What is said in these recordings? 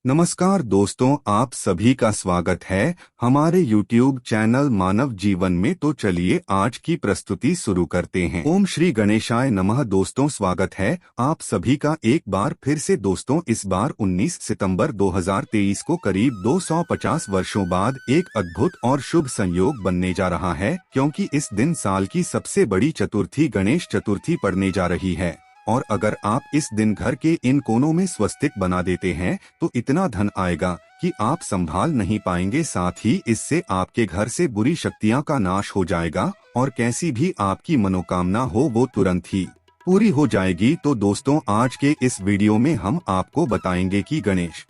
नमस्कार दोस्तों, आप सभी का स्वागत है हमारे YouTube चैनल मानव जीवन में। तो चलिए आज की प्रस्तुति शुरू करते हैं। ओम श्री गणेशाय नमः। दोस्तों, स्वागत है आप सभी का एक बार फिर से। दोस्तों, इस बार 19 सितंबर 2023 को करीब 250 वर्षों बाद एक अद्भुत और शुभ संयोग बनने जा रहा है, क्योंकि इस दिन साल की सबसे बड़ी चतुर्थी गणेश चतुर्थी पड़ने जा रही है। और अगर आप इस दिन घर के इन कोनों में स्वस्तिक बना देते हैं तो इतना धन आएगा कि आप संभाल नहीं पाएंगे। साथ ही इससे आपके घर से बुरी शक्तियां का नाश हो जाएगा और कैसी भी आपकी मनोकामना हो वो तुरंत ही पूरी हो जाएगी। तो दोस्तों, आज के इस वीडियो में हम आपको बताएंगे कि गणेश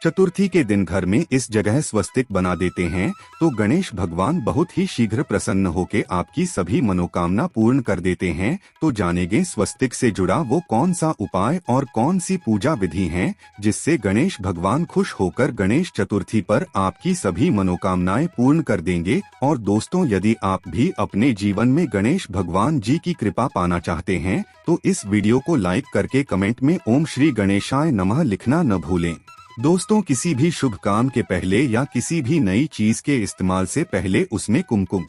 चतुर्थी के दिन घर में इस जगह स्वस्तिक बना देते हैं तो गणेश भगवान बहुत ही शीघ्र प्रसन्न होकर आपकी सभी मनोकामना पूर्ण कर देते हैं। तो जानेंगे स्वस्तिक से जुड़ा वो कौन सा उपाय और कौन सी पूजा विधि है जिससे गणेश भगवान खुश होकर गणेश चतुर्थी पर आपकी सभी मनोकामनाएं पूर्ण कर देंगे। और दोस्तों, यदि आप भी अपने जीवन में गणेश भगवान जी की कृपा पाना चाहते हैं तो इस वीडियो को लाइक करके कमेंट में ओम श्री गणेशाय नमः लिखना न भूलें। दोस्तों, किसी भी शुभ काम के पहले या किसी भी नई चीज के इस्तेमाल से पहले उसमें कुमकुम,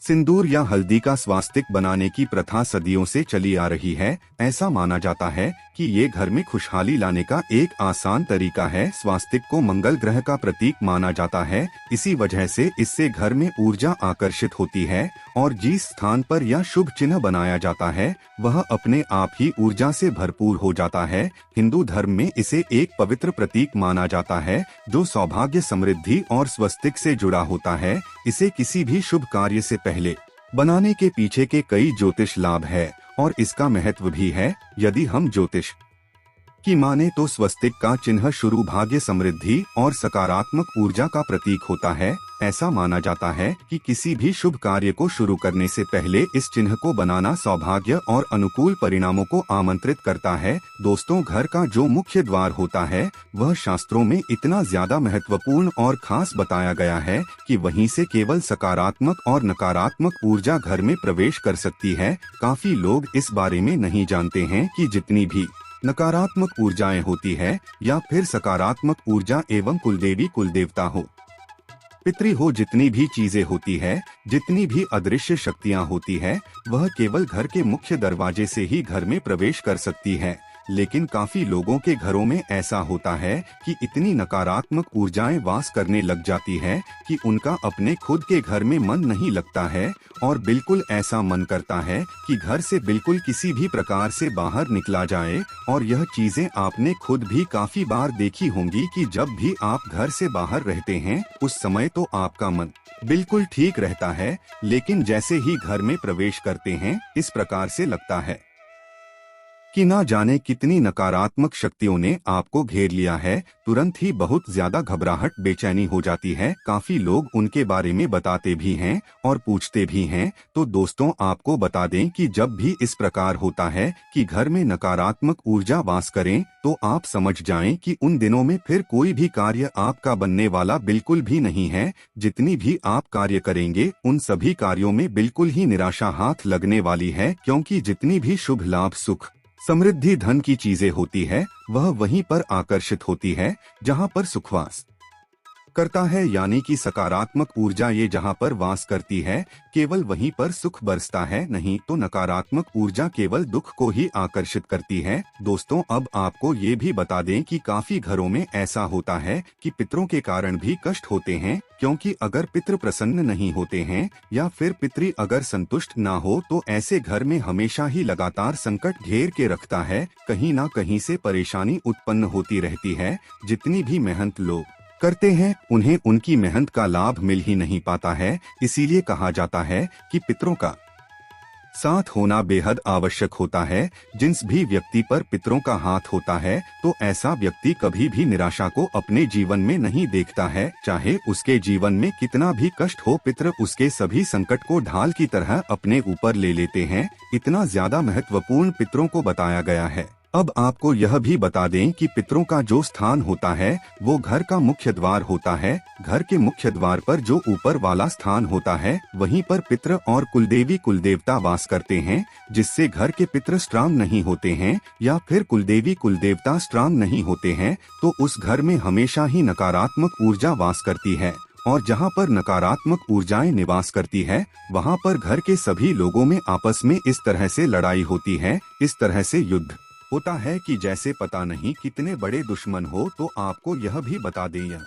सिंदूर या हल्दी का स्वास्तिक बनाने की प्रथा सदियों से चली आ रही है। ऐसा माना जाता है कि ये घर में खुशहाली लाने का एक आसान तरीका है। स्वास्तिक को मंगल ग्रह का प्रतीक माना जाता है, इसी वजह से इससे घर में ऊर्जा आकर्षित होती है और जिस स्थान पर यह शुभ चिन्ह बनाया जाता है वह अपने आप ही ऊर्जा से भरपूर हो जाता है। हिंदू धर्म में इसे एक पवित्र प्रतीक माना जाता है जो सौभाग्य, समृद्धि और स्वस्तिक से जुड़ा होता है। इसे किसी भी शुभ कार्य से पहले बनाने के पीछे के कई ज्योतिष लाभ है और इसका महत्व भी है। यदि हम ज्योतिष की माने तो स्वस्तिक का चिन्ह शुरू भाग्य, समृद्धि और सकारात्मक ऊर्जा का प्रतीक होता है। ऐसा माना जाता है कि किसी भी शुभ कार्य को शुरू करने से पहले इस चिन्ह को बनाना सौभाग्य और अनुकूल परिणामों को आमंत्रित करता है। दोस्तों, घर का जो मुख्य द्वार होता है वह शास्त्रों में इतना ज्यादा महत्वपूर्ण और खास बताया गया है कि वहीं से केवल सकारात्मक और नकारात्मक ऊर्जा घर में प्रवेश कर सकती है। काफी लोग इस बारे में नहीं जानते हैं कि जितनी भी नकारात्मक ऊर्जाएं होती है या फिर सकारात्मक ऊर्जा एवं कुलदेवी, कुलदेवता हो, पितृ हो, जितनी भी चीजें होती है, जितनी भी अदृश्य शक्तियां होती है, वह केवल घर के मुख्य दरवाजे से ही घर में प्रवेश कर सकती है। लेकिन काफी लोगों के घरों में ऐसा होता है कि इतनी नकारात्मक ऊर्जाएं वास करने लग जाती है कि उनका अपने खुद के घर में मन नहीं लगता है और बिल्कुल ऐसा मन करता है कि घर से बिल्कुल किसी भी प्रकार से बाहर निकला जाए। और यह चीजें आपने खुद भी काफी बार देखी होंगी कि जब भी आप घर से बाहर रहते हैं उस समय तो आपका मन बिल्कुल ठीक रहता है, लेकिन जैसे ही घर में प्रवेश करते हैं इस प्रकार से लगता है कि ना जाने कितनी नकारात्मक शक्तियों ने आपको घेर लिया है। तुरंत ही बहुत ज्यादा घबराहट, बेचैनी हो जाती है। काफी लोग उनके बारे में बताते भी हैं और पूछते भी हैं। तो दोस्तों, आपको बता दें कि जब भी इस प्रकार होता है कि घर में नकारात्मक ऊर्जा वास करें तो आप समझ जाएं कि उन दिनों में फिर कोई भी कार्य आपका बनने वाला बिल्कुल भी नहीं है। जितनी भी आप कार्य करेंगे उन सभी कार्यों में बिल्कुल ही निराशा हाथ लगने वाली है, क्योंकि जितनी भी शुभ लाभ, सुख, समृद्धि, धन की चीजें होती है वह वहीं पर आकर्षित होती है जहां पर सुखवास करता है, यानी कि सकारात्मक ऊर्जा ये जहां पर वास करती है केवल वहीं पर सुख बरसता है, नहीं तो नकारात्मक ऊर्जा केवल दुख को ही आकर्षित करती है। दोस्तों, अब आपको ये भी बता दें कि काफी घरों में ऐसा होता है कि पितरों के कारण भी कष्ट होते हैं, क्योंकि अगर पितृ प्रसन्न नहीं होते हैं या फिर पितृ अगर संतुष्ट ना हो तो ऐसे घर में हमेशा ही लगातार संकट घेर के रखता है। कहीं ना कहीं से परेशानी उत्पन्न होती रहती है। जितनी भी मेहनत लोग करते हैं उन्हें उनकी मेहनत का लाभ मिल ही नहीं पाता है। इसीलिए कहा जाता है कि पितरों का साथ होना बेहद आवश्यक होता है। जिस भी व्यक्ति पर पितरों का हाथ होता है तो ऐसा व्यक्ति कभी भी निराशा को अपने जीवन में नहीं देखता है। चाहे उसके जीवन में कितना भी कष्ट हो, पितर उसके सभी संकट को ढाल की तरह अपने ऊपर ले लेते हैं। इतना ज्यादा महत्वपूर्ण पितरों को बताया गया है। अब आपको यह भी बता दें कि पितरों का जो स्थान होता है वो घर का मुख्य द्वार होता है। घर के मुख्य द्वार पर जो ऊपर वाला स्थान होता है वहीं पर पितृ और कुलदेवी कुलदेवता वास करते हैं, जिससे घर के पितृ स्ट्रांग नहीं होते हैं या फिर कुलदेवी कुलदेवता स्ट्रांग नहीं होते हैं तो उस घर में हमेशा ही नकारात्मक ऊर्जा वास करती है। और जहाँ पर नकारात्मक ऊर्जाएं निवास करती है वहाँ पर घर के सभी लोगों में आपस में इस तरह से लड़ाई होती है, इस तरह से युद्ध होता है कि जैसे पता नहीं कितने बड़े दुश्मन हो। तो आपको यह भी बता दें, यह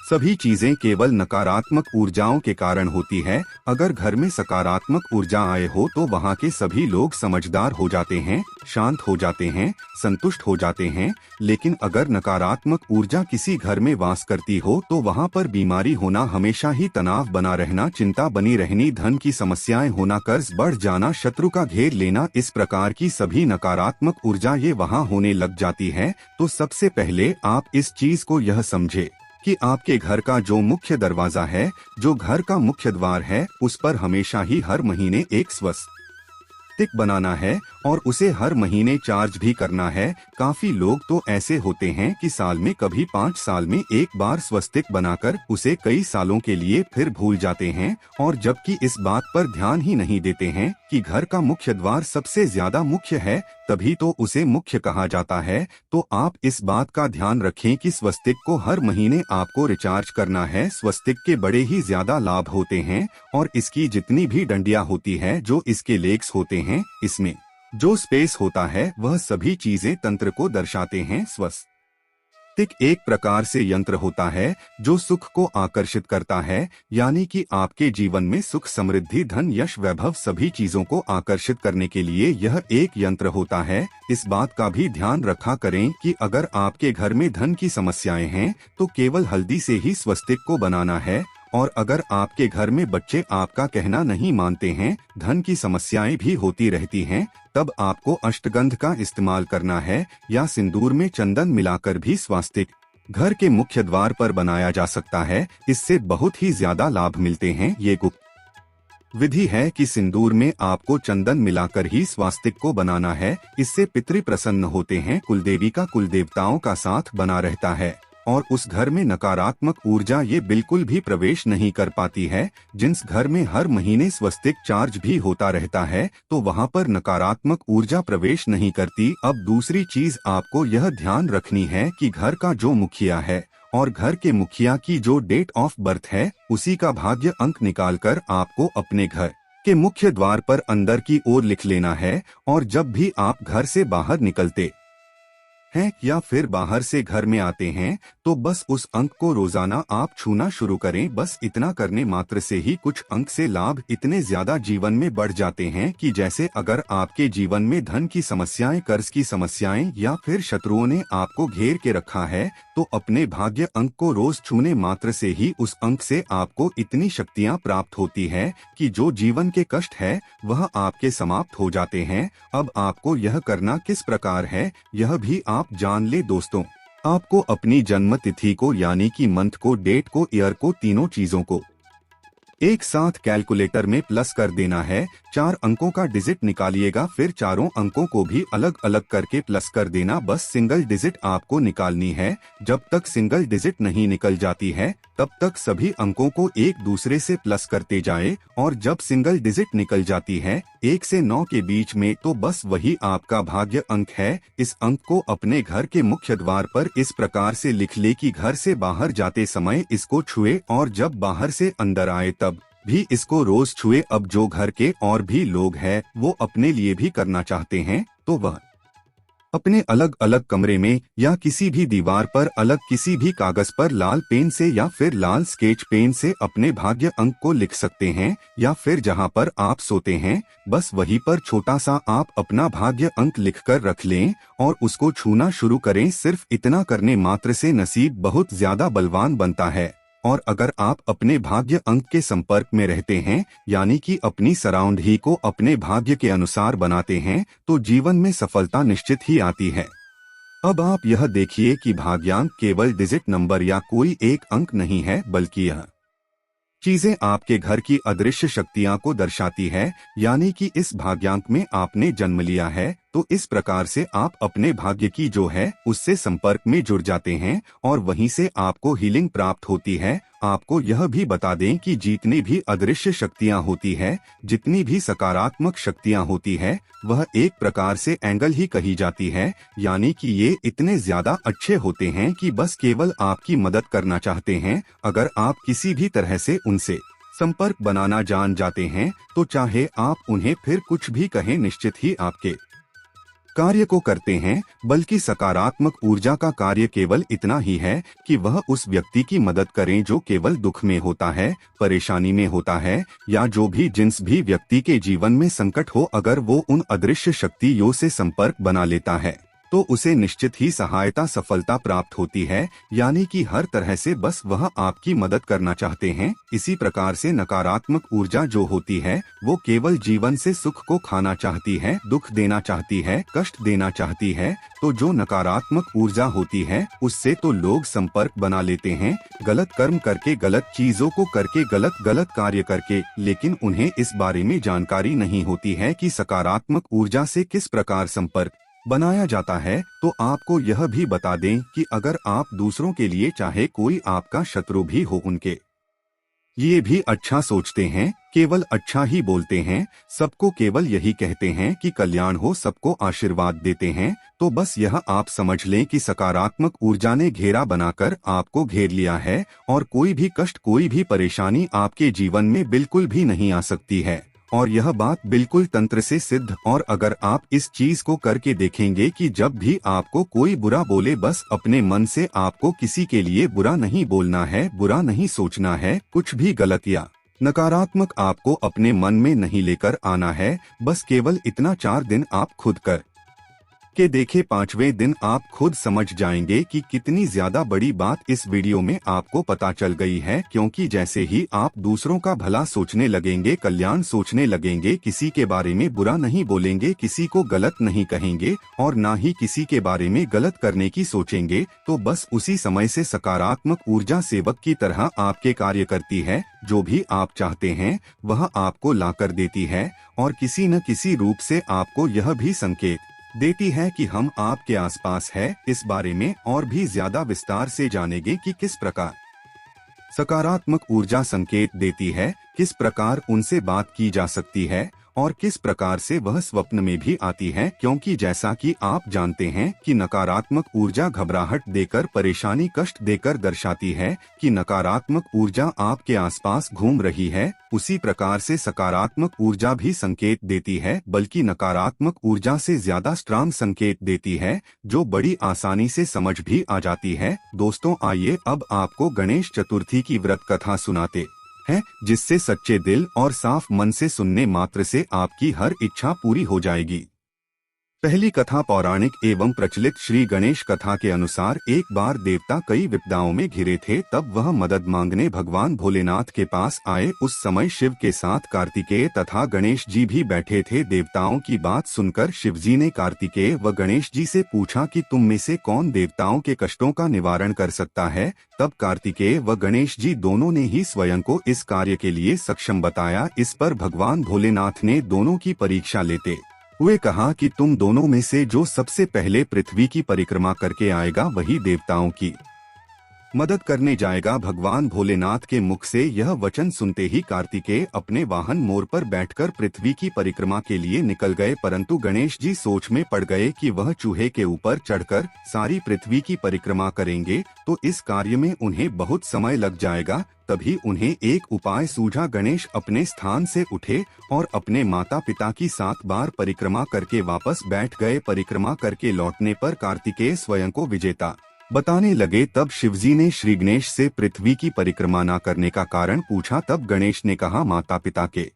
सभी चीजें केवल नकारात्मक ऊर्जाओं के कारण होती है। अगर घर में सकारात्मक ऊर्जा आए हो तो वहाँ के सभी लोग समझदार हो जाते हैं, शांत हो जाते हैं, संतुष्ट हो जाते हैं। लेकिन अगर नकारात्मक ऊर्जा किसी घर में वास करती हो तो वहाँ पर बीमारी होना, हमेशा ही तनाव बना रहना, चिंता बनी रहनी, धन की समस्याएं होना, कर्ज बढ़ जाना, शत्रु का घेर लेना, इस प्रकार की सभी नकारात्मक ऊर्जा ये वहाँ होने लग जाती है। तो सबसे पहले आप इस चीज को यह समझे कि आपके घर का जो मुख्य दरवाजा है, जो घर का मुख्य द्वार है, उस पर हमेशा ही हर महीने एक स्वस्तिक बनाना है और उसे हर महीने चार्ज भी करना है। काफी लोग तो ऐसे होते हैं कि साल में कभी 5 साल में एक बार स्वस्तिक बनाकर उसे कई सालों के लिए फिर भूल जाते हैं, और जबकि इस बात पर ध्यान ही नहीं देते हैं कि घर का मुख्य द्वार सबसे ज्यादा मुख्य है, तभी तो उसे मुख्य कहा जाता है। तो आप इस बात का ध्यान रखें कि स्वस्तिक को हर महीने आपको रिचार्ज करना है। स्वस्तिक के बड़े ही ज्यादा लाभ होते हैं और इसकी जितनी भी डंडियां होती है, जो इसके लेग्स होते हैं, इसमें जो स्पेस होता है वह सभी चीजें तंत्र को दर्शाते हैं। स्वस्तिक एक प्रकार से यंत्र होता है जो सुख को आकर्षित करता है, यानी कि आपके जीवन में सुख, समृद्धि, धन, यश, वैभव सभी चीजों को आकर्षित करने के लिए यह एक यंत्र होता है। इस बात का भी ध्यान रखा करें कि अगर आपके घर में धन की समस्याएं हैं तो केवल हल्दी से ही स्वस्तिक को बनाना है, और अगर आपके घर में बच्चे आपका कहना नहीं मानते हैं, धन की समस्याएं भी होती रहती हैं, तब आपको अष्टगंध का इस्तेमाल करना है या सिंदूर में चंदन मिलाकर भी स्वस्तिक घर के मुख्य द्वार पर बनाया जा सकता है। इससे बहुत ही ज्यादा लाभ मिलते हैं। ये गुप्त विधि है कि सिंदूर में आपको चंदन मिलाकर ही स्वस्तिक को बनाना है। इससे पितृ प्रसन्न होते हैं, कुलदेवी का कुलदेवताओं का साथ बना रहता है और उस घर में नकारात्मक ऊर्जा ये बिल्कुल भी प्रवेश नहीं कर पाती है। जिस घर में हर महीने स्वस्तिक चार्ज भी होता रहता है तो वहाँ पर नकारात्मक ऊर्जा प्रवेश नहीं करती। अब दूसरी चीज आपको यह ध्यान रखनी है कि घर का जो मुखिया है और घर के मुखिया की जो डेट ऑफ बर्थ है, उसी का भाग्य अंक निकालकर आपको अपने घर के मुख्य द्वार पर अंदर की ओर लिख लेना है। और जब भी आप घर से बाहर निकलते हैं या फिर बाहर से घर में आते हैं तो बस उस अंक को रोजाना आप छूना शुरू करें। बस इतना करने मात्र से ही कुछ अंक से लाभ इतने ज्यादा जीवन में बढ़ जाते हैं कि जैसे अगर आपके जीवन में धन की समस्याएं, कर्ज की समस्याएं या फिर शत्रुओं ने आपको घेर के रखा है तो अपने भाग्य अंक को रोज छूने मात्र से ही उस अंक से आपको इतनी शक्तियां प्राप्त होती है कि जो जीवन के कष्ट है वह आपके समाप्त हो जाते हैं। अब आपको यह करना किस प्रकार है यह भी आप जान ले दोस्तों। आपको अपनी जन्म तिथि को यानी कि मंथ को, डेट को, ईयर को, तीनों चीजों को एक साथ कैलकुलेटर में प्लस कर देना है। 4 अंकों का डिजिट निकालिएगा, फिर चारों अंकों को भी अलग अलग करके प्लस कर देना। बस सिंगल डिजिट आपको निकालनी है। जब तक सिंगल डिजिट नहीं निकल जाती है तब तक सभी अंकों को एक दूसरे से प्लस करते जाएं, और जब सिंगल डिजिट निकल जाती है 1 से 9 के बीच में तो बस वही आपका भाग्य अंक है। इस अंक को अपने घर के मुख्य द्वार पर इस प्रकार से लिख ले कि घर से बाहर जाते समय इसको छुए और जब बाहर से अंदर आए तब भी इसको रोज छुए। अब जो घर के और भी लोग हैं वो अपने लिए भी करना चाहते हैं तो वह अपने अलग अलग कमरे में या किसी भी दीवार पर अलग किसी भी कागज पर लाल पेन से या फिर लाल स्केच पेन से अपने भाग्य अंक को लिख सकते हैं, या फिर जहां पर आप सोते हैं बस वहीं पर छोटा सा आप अपना भाग्य अंक लिखकर रख लें और उसको छूना शुरू करें। सिर्फ इतना करने मात्र से नसीब बहुत ज्यादा बलवान बनता है। और अगर आप अपने भाग्य अंक के संपर्क में रहते हैं यानी कि अपनी सराउंड ही को अपने भाग्य के अनुसार बनाते हैं तो जीवन में सफलता निश्चित ही आती है। अब आप यह देखिए कि भाग्यांक केवल डिजिट नंबर या कोई एक अंक नहीं है, बल्कि यह चीजें आपके घर की अदृश्य शक्तियां को दर्शाती है, यानी कि इस भाग्यांक में आपने जन्म लिया है तो इस प्रकार से आप अपने भाग्य की जो है उससे संपर्क में जुड़ जाते हैं और वहीं से आपको हीलिंग प्राप्त होती है। आपको यह भी बता दें कि जितनी भी अदृश्य शक्तियां होती है, जितनी भी सकारात्मक शक्तियां होती है, वह एक प्रकार से एंगल ही कही जाती है, यानी कि ये इतने ज्यादा अच्छे होते हैं कि बस केवल आपकी मदद करना चाहते हैं। अगर आप किसी भी तरह से उनसे संपर्क बनाना जान जाते हैं तो चाहे आप उन्हें फिर कुछ भी कहें, निश्चित ही आपके कार्य को करते हैं। बल्कि सकारात्मक ऊर्जा का कार्य केवल इतना ही है कि वह उस व्यक्ति की मदद करें जो केवल दुख में होता है, परेशानी में होता है, या जो भी जिस भी व्यक्ति के जीवन में संकट हो, अगर वो उन अदृश्य शक्तियों से संपर्क बना लेता है तो उसे निश्चित ही सहायता सफलता प्राप्त होती है, यानी कि हर तरह से बस वह आपकी मदद करना चाहते हैं। इसी प्रकार से नकारात्मक ऊर्जा जो होती है वो केवल जीवन से सुख को खाना चाहती है, दुख देना चाहती है, कष्ट देना चाहती है। तो जो नकारात्मक ऊर्जा होती है उससे तो लोग संपर्क बना लेते हैं, गलत कर्म करके, गलत चीजों को करके, गलत कार्य करके, लेकिन उन्हें इस बारे में जानकारी नहीं होती है कि सकारात्मक ऊर्जा से किस प्रकार संपर्क बनाया जाता है। तो आपको यह भी बता दें कि अगर आप दूसरों के लिए चाहे कोई आपका शत्रु भी हो, उनके ये भी अच्छा सोचते हैं, केवल अच्छा ही बोलते हैं, सबको केवल यही कहते हैं कि कल्याण हो, सबको आशीर्वाद देते हैं, तो बस यह आप समझ लें कि सकारात्मक ऊर्जा ने घेरा बनाकर आपको घेर लिया है और कोई भी कष्ट, कोई भी परेशानी आपके जीवन में बिल्कुल भी नहीं आ सकती है। और यह बात बिल्कुल तंत्र से सिद्ध। और अगर आप इस चीज को करके देखेंगे कि जब भी आपको कोई बुरा बोले, बस अपने मन से आपको किसी के लिए बुरा नहीं बोलना है, बुरा नहीं सोचना है, कुछ भी गलत या नकारात्मक आपको अपने मन में नहीं लेकर आना है। बस केवल इतना 4 दिन आप खुद कर के देखे, 5वें दिन आप खुद समझ जाएंगे कि कितनी ज्यादा बड़ी बात इस वीडियो में आपको पता चल गई है। क्योंकि जैसे ही आप दूसरों का भला सोचने लगेंगे, कल्याण सोचने लगेंगे, किसी के बारे में बुरा नहीं बोलेंगे, किसी को गलत नहीं कहेंगे और ना ही किसी के बारे में गलत करने की सोचेंगे, तो बस उसी समय से सकारात्मक ऊर्जा सेवक की तरह आपके कार्य करती है। जो भी आप चाहते हैं वह आपको लाकर देती है और किसी न किसी रूप से आपको यह भी संकेत देती है कि हम आपके आसपास है। इस बारे में और भी ज्यादा विस्तार से जानेंगे कि किस प्रकार सकारात्मक ऊर्जा संकेत देती है, किस प्रकार उनसे बात की जा सकती है और किस प्रकार से वह स्वप्न में भी आती है। क्योंकि जैसा कि आप जानते हैं कि नकारात्मक ऊर्जा घबराहट देकर, परेशानी, कष्ट देकर दर्शाती है कि नकारात्मक ऊर्जा आपके आसपास घूम रही है, उसी प्रकार से सकारात्मक ऊर्जा भी संकेत देती है, बल्कि नकारात्मक ऊर्जा से ज्यादा स्ट्रांग संकेत देती है, जो बड़ी आसानी से समझ भी आ जाती है। दोस्तों, आइए अब आपको गणेश चतुर्थी की व्रत कथा सुनाते है, जिससे सच्चे दिल और साफ मन से सुनने मात्र से आपकी हर इच्छा पूरी हो जाएगी। पहली कथा पौराणिक एवं प्रचलित श्री गणेश कथा के अनुसार, एक बार देवता कई विपदाओं में घिरे थे, तब वह मदद मांगने भगवान भोलेनाथ के पास आए। उस समय शिव के साथ कार्तिकेय तथा गणेश जी भी बैठे थे। देवताओं की बात सुनकर शिवजी ने कार्तिकेय व गणेश जी से पूछा कि तुम में से कौन देवताओं के कष्टों का निवारण कर सकता है। तब कार्तिकेय व गणेश जी दोनों ने ही स्वयं को इस कार्य के लिए सक्षम बताया। इस पर भगवान भोलेनाथ ने दोनों की परीक्षा लेते हुए कहा कि तुम दोनों में से जो सबसे पहले पृथ्वी की परिक्रमा करके आएगा वही देवताओं की मदद करने जाएगा। भगवान भोलेनाथ के मुख से यह वचन सुनते ही कार्तिकेय अपने वाहन मोर पर बैठकर पृथ्वी की परिक्रमा के लिए निकल गए, परंतु गणेश जी सोच में पड़ गए कि वह चूहे के ऊपर चढ़कर सारी पृथ्वी की परिक्रमा करेंगे तो इस कार्य में उन्हें बहुत समय लग जाएगा। तभी उन्हें एक उपाय सूझा। गणेश अपने स्थान से उठे और अपने माता पिता की 7 बार परिक्रमा करके वापस बैठ गए। परिक्रमा करके लौटने पर कार्तिकेय स्वयं को विजेता बताने लगे। तब शिवजी ने श्री गणेश से पृथ्वी की परिक्रमा न करने का कारण पूछा। तब गणेश ने कहा, माता पिता के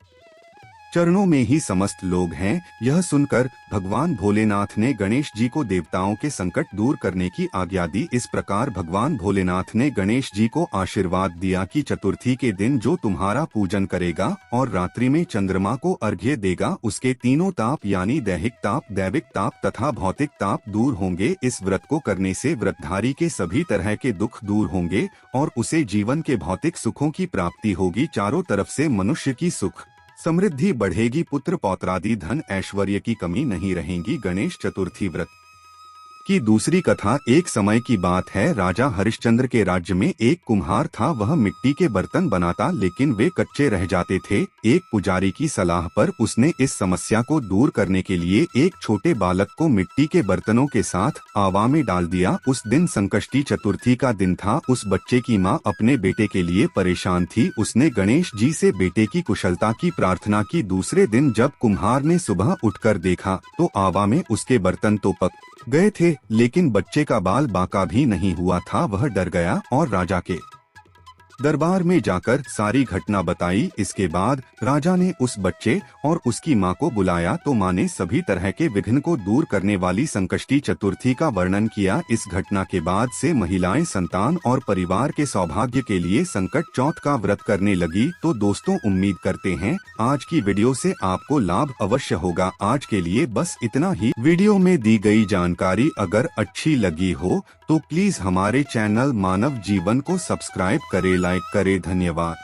चरणों में ही समस्त लोग हैं। यह सुनकर भगवान भोलेनाथ ने गणेश जी को देवताओं के संकट दूर करने की आज्ञा दी। इस प्रकार भगवान भोलेनाथ ने गणेश जी को आशीर्वाद दिया कि चतुर्थी के दिन जो तुम्हारा पूजन करेगा और रात्रि में चंद्रमा को अर्घ्य देगा, उसके तीनों ताप यानी दैहिक ताप, दैविक ताप तथा भौतिक ताप दूर होंगे। इस व्रत को करने से व्रतधारी के सभी तरह के दुख दूर होंगे और उसे जीवन के भौतिक सुखों की प्राप्ति होगी। चारों तरफ से मनुष्य की सुख समृद्धि बढ़ेगी, पुत्र पौत्रादि धन ऐश्वर्य की कमी नहीं रहेगी। गणेश चतुर्थी व्रत की दूसरी कथा एक समय की बात है। राजा हरिश्चंद्र के राज्य में एक कुम्हार था। वह मिट्टी के बर्तन बनाता, लेकिन वे कच्चे रह जाते थे। एक पुजारी की सलाह पर उसने इस समस्या को दूर करने के लिए एक छोटे बालक को मिट्टी के बर्तनों के साथ आवा में डाल दिया। उस दिन संकष्टी चतुर्थी का दिन था। उस बच्चे की माँ अपने बेटे के लिए परेशान थी। उसने गणेश जी से बेटे की कुशलता की प्रार्थना की। दूसरे दिन जब कुम्हार ने सुबह उठकर देखा तो आवा में उसके बर्तन तो पक गए थे, लेकिन बच्चे का बाल बांका भी नहीं हुआ था। वह डर गया और राजा के दरबार में जाकर सारी घटना बताई। इसके बाद राजा ने उस बच्चे और उसकी मां को बुलाया तो मां ने सभी तरह के विघ्न को दूर करने वाली संकष्टी चतुर्थी का वर्णन किया। इस घटना के बाद से महिलाएं संतान और परिवार के सौभाग्य के लिए संकट चौथ का व्रत करने लगी। तो दोस्तों, उम्मीद करते हैं आज की वीडियो से आपको लाभ अवश्य होगा। आज के लिए बस इतना ही। वीडियो में दी गई जानकारी अगर अच्छी लगी हो तो प्लीज हमारे चैनल मानव जीवन को सब्सक्राइब करें, लाइक करें। धन्यवाद।